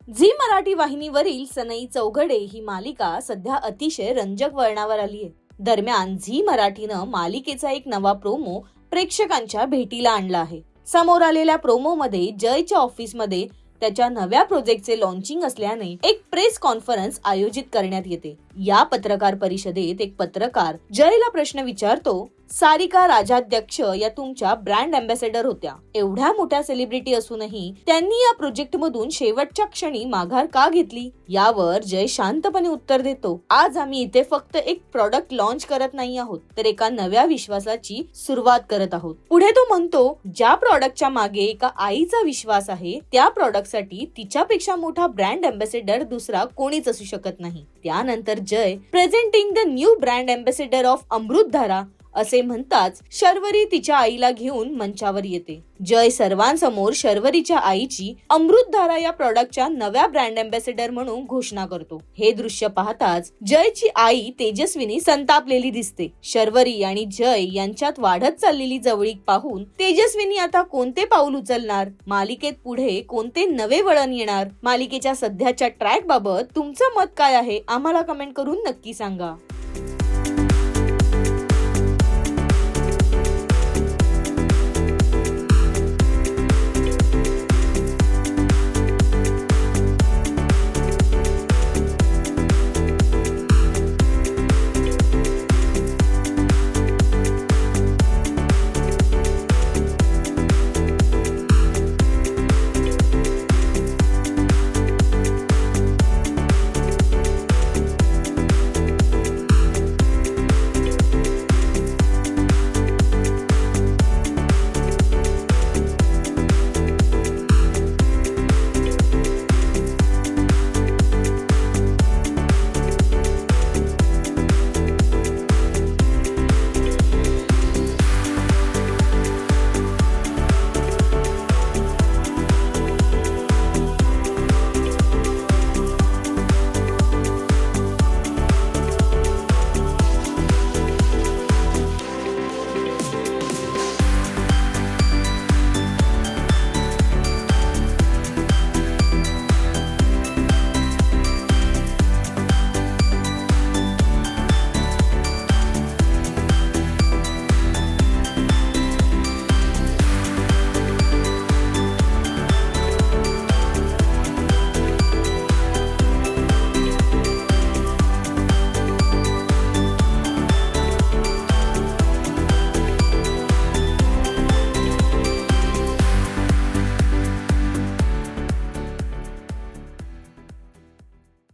Zee Marathi वाहिनीवरील सनई चौघडे ही मालिका सध्या अतिशय रंजक वळणावर आली आहे. दरम्यान झी मराठीनं मालिकेचा एक नवा प्रोमो प्रेक्षकांच्या भेटीला आणला आहे. समोर आलेल्या प्रोमो मध्ये जयच्या ऑफिसमध्ये त्याच्या नव्या प्रोजेक्टचे लॉन्चिंग असल्याने एक प्रेस कॉन्फरन्स आयोजित करण्यात येते. या पत्रकार परिषदेत एक पत्रकार जयला प्रश्न विचारतो, सारिका राजाध्यक्ष या तुमच्या ब्रँड अँबॅसेडर होत्या. एवढ्या मोठ्या सेलिब्रिटी असूनही त्यांनी या प्रोजेक्ट मधून शेवटच्या क्षणी माघार का घेतली? यावर जय शांतपणे उत्तर देतो, आज आम्ही इथे फक्त एक प्रॉडक्ट लॉन्च करत नाही आहोत, तर एका नव्या विश्वासाची सुरुवात करत आहोत. पुढे तो म्हणतो, ज्या प्रॉडक्टच्या मागे एका आईचा विश्वास आहे, त्या प्रॉडक्टसाठी तिच्यापेक्षा मोठा ब्रँड अँबॅसेडर दुसरा कोणीच असू शकत नाही. त्यानंतर जय presenting the new brand ambassador of Amritdhara असे म्हणताच शर्वरी तिच्या आईला घेऊन मंचावर येते. जय सर्वांसमोर शर्वरीच्या आईची अमृतधारा या प्रॉडक्टच्या नव्या ब्रँड अँबॅसेडर म्हणून घोषणा करतो. हे दृश्य पाहताच जयची आई तेजस्विनी संतापलेली दिसते. शर्वरी आणि जय यांच्यात वाढत चाललेली जवळीक पाहून तेजस्विनी आता कोणते पाऊल उचलणार? मालिकेत पुढे कोणते नवे वळण येणार? मालिकेच्या सध्याच्या ट्रॅक बाबत तुमचं मत काय आहे? आम्हाला कमेंट करून नक्की सांगा.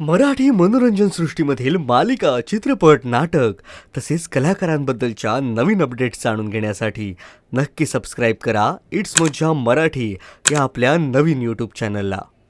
मराठी मनोरंजन सृष्टीमधील मालिका, चित्रपट, नाटक तसेच कलाकारांबद्दलच्या नवीन अपडेट्स जाणून घेण्यासाठी नक्की सबस्क्राईब करा इट्स मज्जा मराठी या आपल्या नवीन यूट्यूब चॅनलला.